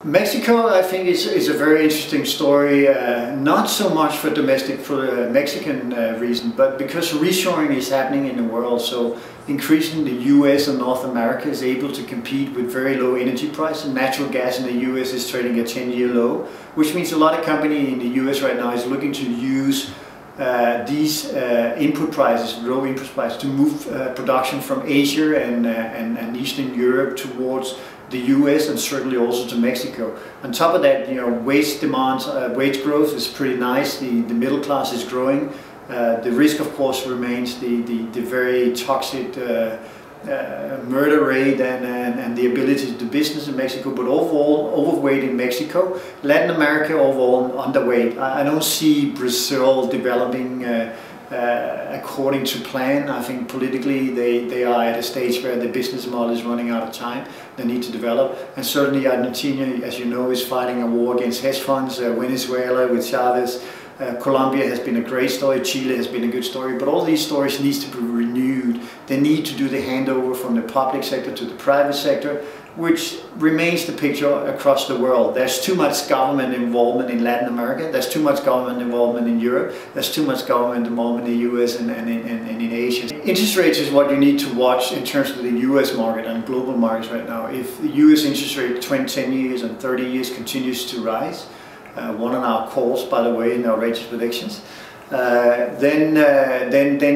Mexico, I think, is a very interesting story, not so much for the Mexican reason, but because reshoring is happening in the world. So increasingly the US and North America is able to compete with very low energy prices. Natural gas in the US is trading at 10-year low, which means a lot of companies in the US right now is looking to use these input prices, low input prices, to move production from Asia and Eastern Europe towards the US and certainly also to Mexico. On top of that, wage demands, wage growth is pretty nice. The middle class is growing. The risk, of course, remains the very toxic murder rate and the ability to do business in Mexico. But overall, overweight in Mexico. Latin America overall underweight. I don't see Brazil developing according to plan. I think politically they are at a stage where the business model is running out of time. They need to develop. And certainly Argentina, as you know, is fighting a war against hedge funds. Venezuela with Chavez. Colombia has been a great story. Chile has been a good story. But all these stories need to be renewed. They need to do the handover from the public sector to the private sector, which remains the picture across the world. There's too much government involvement in Latin America, there's too much government involvement in Europe, there's too much government involvement in the US and in Asia. Interest rates is what you need to watch in terms of the US market and global markets right now. If the US interest rate 10 years and 30 years continues to rise, one on our calls, by the way, in our rates predictions, then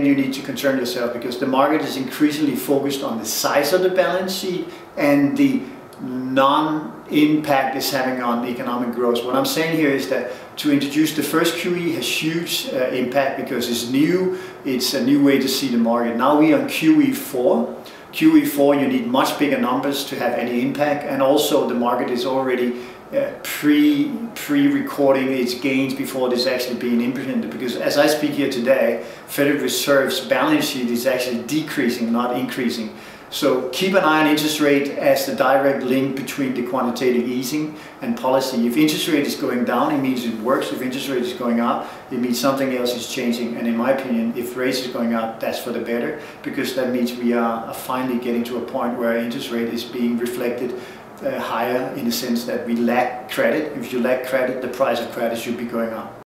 you need to concern yourself, because the market is increasingly focused on the size of the balance sheet and the non-impact it's having on economic growth. What I'm saying here is that to introduce the first QE has huge impact because it's new. It's a new way to see the market. Now we are on QE4. QE4, you need much bigger numbers to have any impact, and also the market is already pre-recording its gains before it is actually being implemented, because as I speak here today, Federal Reserve's balance sheet is actually decreasing, not increasing. So keep an eye on interest rate as the direct link between the quantitative easing and policy. If interest rate is going down, it means it works. If interest rate is going up, it means something else is changing. And in my opinion, if rates is going up, that's for the better, because that means we are finally getting to a point where interest rate is being reflected higher, in the sense that we lack credit. If you lack credit, the price of credit should be going up.